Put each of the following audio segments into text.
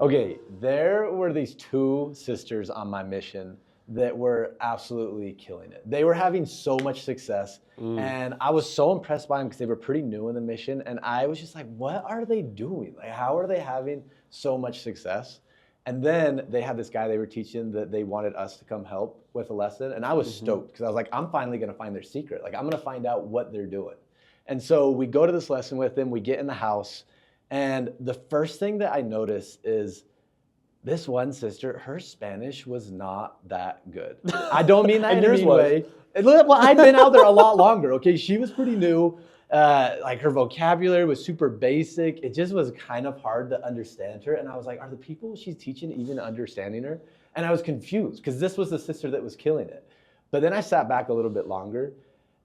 Okay, there were these two sisters on my mission that were absolutely killing it. They were having so much success, and I was so impressed by them because they were pretty new in the mission, and I was just like, what are they doing? Like, how are they having so much success? And then they had this guy they were teaching that they wanted us to come help with a lesson, and I was stoked because I was like, I'm finally gonna find their secret. Like, I'm gonna find out what they're doing. And so we go to this lesson with them, we get in the house, and the first thing that I noticed is this one sister, her Spanish was not that good. I don't mean that And in a yours mean was. way. Well, I'd been out there a lot longer, okay? She was pretty new. Like her vocabulary was super basic. It just was kind of hard to understand her. And I was like, are the people she's teaching even understanding her? And I was confused because this was the sister that was killing it. But then I sat back a little bit longer,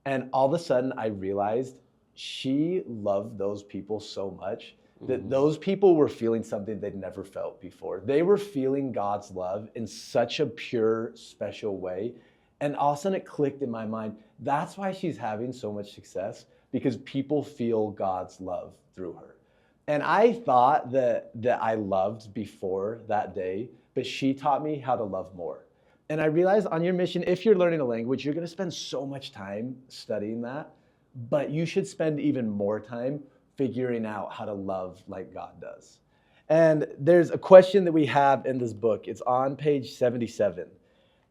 and all of a sudden I realized she loved those people so much that those people were feeling something they'd never felt before. They were feeling God's love in such a pure, special way. And all of a sudden it clicked in my mind. That's why she's having so much success, because people feel God's love through her. And I thought that I loved before that day, but she taught me how to love more. And I realized on your mission, if you're learning a language, you're going to spend so much time studying that, but you should spend even more time figuring out how to love like God does. And there's a question that we have in this book. It's on page 77.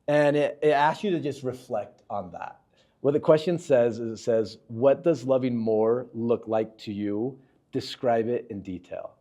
And it asks you to just reflect on that. What the question says is, it says, what does loving more look like to you? Describe it in detail.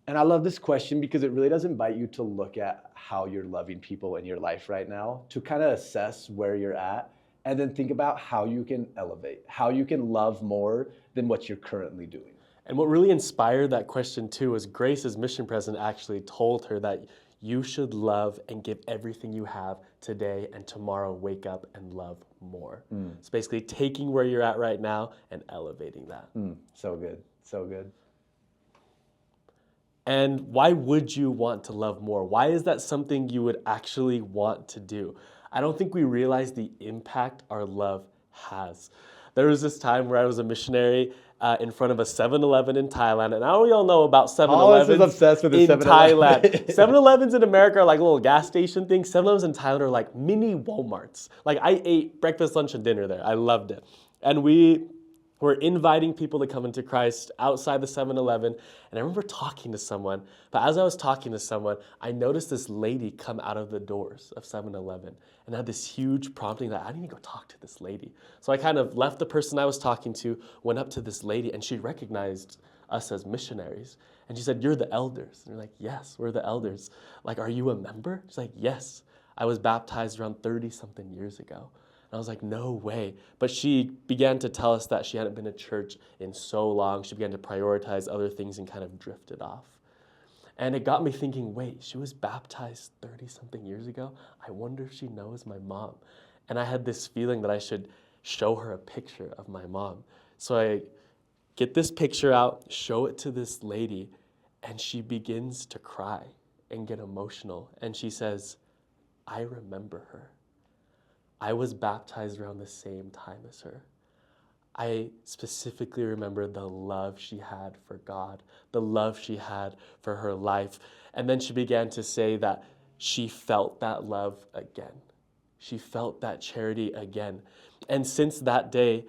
And I love this question because it really does invite you to look at how you're loving people in your life right now, to kind of assess where you're at, and then think about how you can elevate, how you can love more than what you're currently doing. And what really inspired that question too was Grace's mission president actually told her that you should love and give everything you have today, and tomorrow wake up and love more. It's basically taking where you're at right now and elevating that. So good, so good. And why would you want to love more? Why is that something you would actually want to do? I don't think we realize the impact our love has. There was this time where I was a missionary in front of a 7-Eleven in Thailand, and now we all know about 7-Elevens is obsessed with the in 7-Eleven. Thailand. 7-Elevens in America are like little gas station things. 7-Elevens in Thailand are like mini Walmarts. Like I ate breakfast, lunch, and dinner there. I loved it. And we were inviting people to come into Christ outside the 7-Eleven. And I remember talking to someone, but as I was talking to someone, I noticed this lady come out of the doors of 7-Eleven and I had this huge prompting that I need to go talk to this lady. So I kind of left the person I was talking to, went up to this lady, and she recognized us as missionaries. And she said, "You're the elders." And we're like, "Yes, we're the elders." Like, "Are you a member?" She's like, "Yes. I was baptized around 30-something years ago." And I was like, "No way." But she began to tell us that she hadn't been to church in so long. She began to prioritize other things and kind of drifted off. And it got me thinking, wait, she was baptized 30-something years ago? I wonder if she knows my mom. And I had this feeling that I should show her a picture of my mom. So I get this picture out, show it to this lady, and she begins to cry and get emotional. And she says, "I remember her. I was baptized around the same time as her. I specifically remember the love she had for God, the love she had for her life." And then she began to say that she felt that love again. She felt that charity again. And since that day,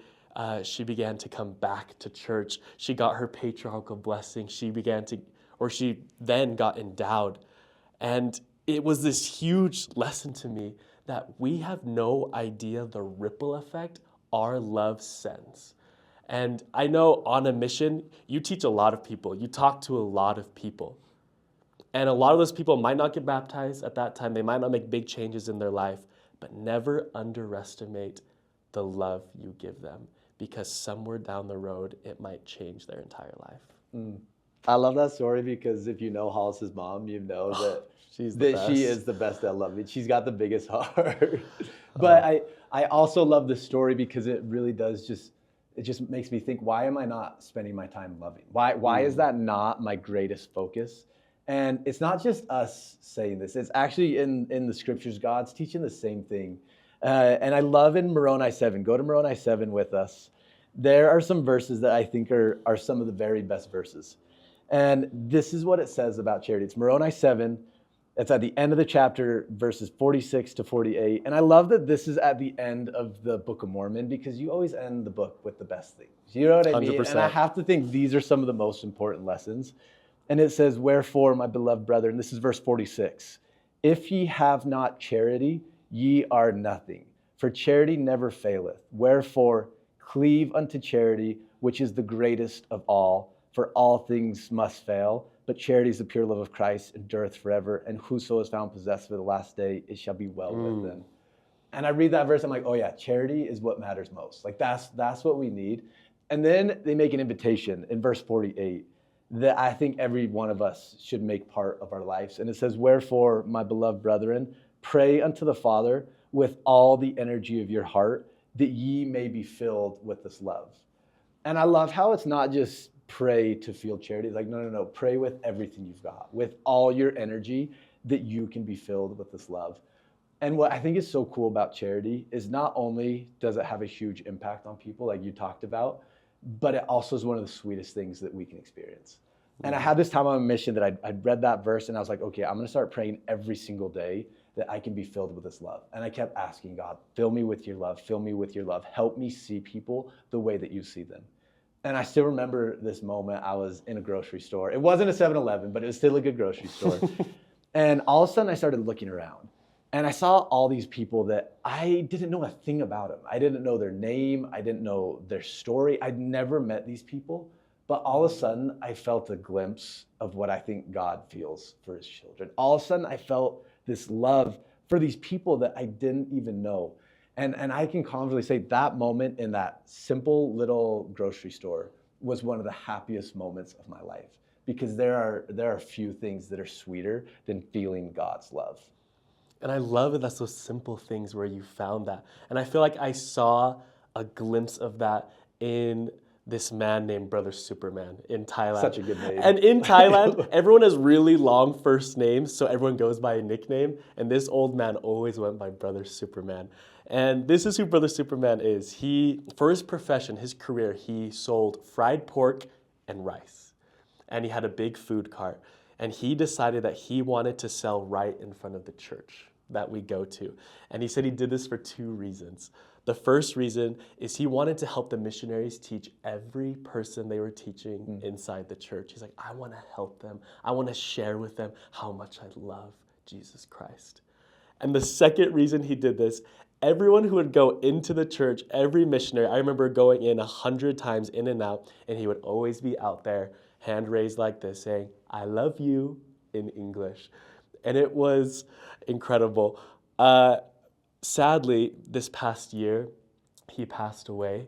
she began to come back to church. She got her patriarchal blessing. She then got endowed. And it was this huge lesson to me that we have no idea the ripple effect our love sends. And I know on a mission, you teach a lot of people. You talk to a lot of people. And a lot of those people might not get baptized at that time. They might not make big changes in their life, but never underestimate the love you give them, because somewhere down the road, it might change their entire life. I love that story because if you know Hollis's mom, you know that She's the best. she is the best at loving. She's got the biggest heart. But I also love the story because it really does it just makes me think, why am I not spending my time loving? Why is that not my greatest focus? And it's not just us saying this. It's actually in the scriptures, God's teaching the same thing. And I love in Moroni 7. Go to Moroni 7 with us. There are some verses that I think are some of the very best verses. And this is what it says about charity. It's Moroni 7. It's at the end of the chapter, verses 46 to 48. And I love that this is at the end of the Book of Mormon, because you always end the book with the best things. You know what I mean? 100%. And I have to think these are some of the most important lessons. And it says, wherefore, my beloved brethren, this is verse 46, if ye have not charity, ye are nothing. For charity never faileth. Wherefore, cleave unto charity, which is the greatest of all. For all things must fail, but charity is the pure love of Christ, endureth forever. And whoso is found possessed of the last day, it shall be well with them. And I read that verse, I'm like, oh yeah, charity is what matters most. Like that's what we need. And then they make an invitation in verse 48 that I think every one of us should make part of our lives. And it says, wherefore, my beloved brethren, pray unto the Father with all the energy of your heart, that ye may be filled with this love. And I love how it's not just pray to feel charity. It's like, no. Pray with everything you've got, with all your energy, that you can be filled with this love. And what I think is so cool about charity is not only does it have a huge impact on people like you talked about, but it also is one of the sweetest things that we can experience. And I had this time on a mission that I'd read that verse and I was like, okay, I'm going to start praying every single day that I can be filled with this love. And I kept asking God, fill me with your love, fill me with your love. Help me see people the way that you see them. And I still remember this moment. I was in a grocery store. It wasn't a 7-Eleven, but it was still a good grocery store. And all of a sudden I started looking around and I saw all these people that I didn't know a thing about them. I didn't know their name. I didn't know their story. I'd never met these people. But all of a sudden I felt a glimpse of what I think God feels for his children. All of a sudden I felt this love for these people that I didn't even know. And I can confidently say that moment in that simple little grocery store was one of the happiest moments of my life, because there are few things that are sweeter than feeling God's love. And I love it. That's those simple things where you found that. And I feel like I saw a glimpse of that in this man named Brother Superman in Thailand. Such a good name. And in Thailand, everyone has really long first names, so everyone goes by a nickname. And this old man always went by Brother Superman. And this is who Brother Superman is. He, for his profession, his career, he sold fried pork and rice. And he had a big food cart. And he decided that he wanted to sell right in front of the church that we go to. And he said he did this for 2 reasons. The first reason is he wanted to help the missionaries teach every person they were teaching inside the church. He's like, I want to help them. I want to share with them how much I love Jesus Christ. And the second reason he did this, everyone who would go into the church, every missionary, I remember going in 100 times in and out, and he would always be out there, hand raised like this, saying, I love you in English. And it was incredible. Sadly, this past year, he passed away.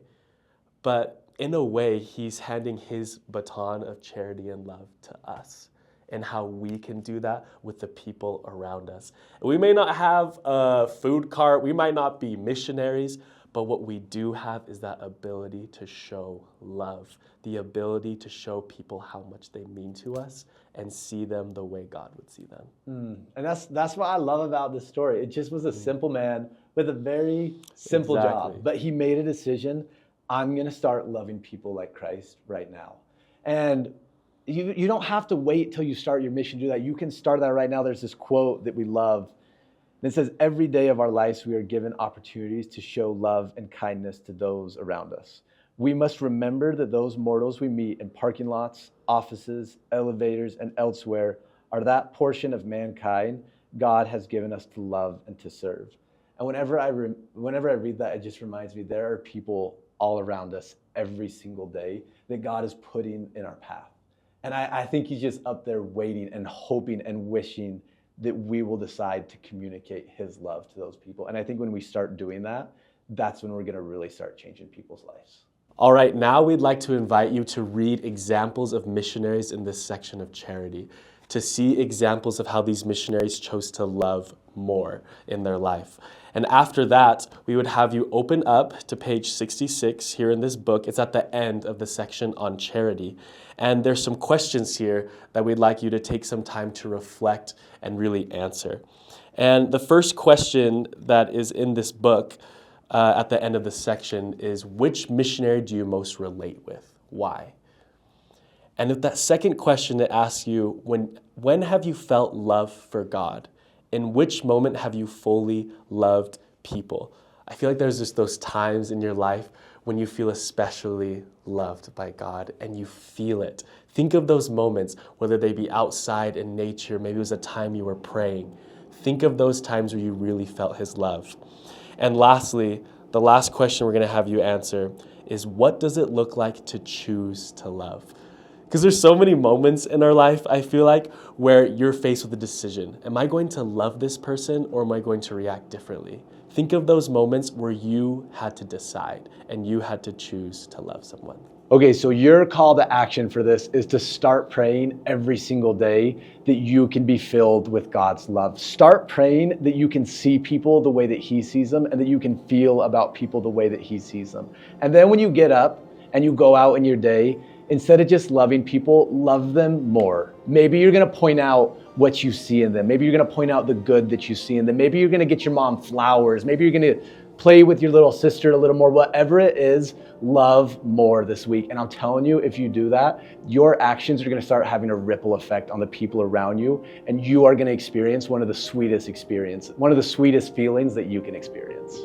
But in a way, he's handing his baton of charity and love to us, and how we can do that with the people around us. We may not have a food cart, we might not be missionaries, but what we do have is that ability to show love, the ability to show people how much they mean to us and see them the way God would see them. And that's what I love about this story. It just was a simple man with a very simple job, but he made a decision. I'm going to start loving people like Christ right now. And you don't have to wait till you start your mission to do that. You can start that right now. There's this quote that we love. And it says, every day of our lives, we are given opportunities to show love and kindness to those around us. We must remember that those mortals we meet in parking lots, offices, elevators, and elsewhere are that portion of mankind God has given us to love and to serve. And whenever I read that, it just reminds me there are people all around us every single day that God is putting in our path. And I think he's just up there waiting and hoping and wishing that we will decide to communicate his love to those people. And I think when we start doing that, that's when we're going to really start changing people's lives. All right, now we'd like to invite you to read examples of missionaries in this section of charity, to see examples of how these missionaries chose to love more in their life. And after that, we would have you open up to page 66 here in this book. It's at the end of the section on charity. And there's some questions here that we'd like you to take some time to reflect and really answer. And the first question that is in this book at the end of the section is, which missionary do you most relate with? Why? And if that second question that asks you, when have you felt love for God? In which moment have you fully loved people? I feel like there's just those times in your life when you feel especially loved by God and you feel it. Think of those moments, whether they be outside in nature, maybe it was a time you were praying. Think of those times where you really felt his love. And lastly, the last question we're going to have you answer is, what does it look like to choose to love? Because there's so many moments in our life, I feel like, where you're faced with a decision. Am I going to love this person or am I going to react differently? Think of those moments where you had to decide and you had to choose to love someone. Okay, so your call to action for this is to start praying every single day that you can be filled with God's love. Start praying that you can see people the way that he sees them and that you can feel about people the way that he sees them. And then when you get up and you go out in your day, instead of just loving people, love them more. Maybe you're gonna point out what you see in them. Maybe you're gonna point out the good that you see in them. Maybe you're gonna get your mom flowers. Maybe you're gonna play with your little sister a little more. Whatever it is, love more this week. And I'm telling you, if you do that, your actions are gonna start having a ripple effect on the people around you, and you are gonna experience one of the sweetest feelings that you can experience.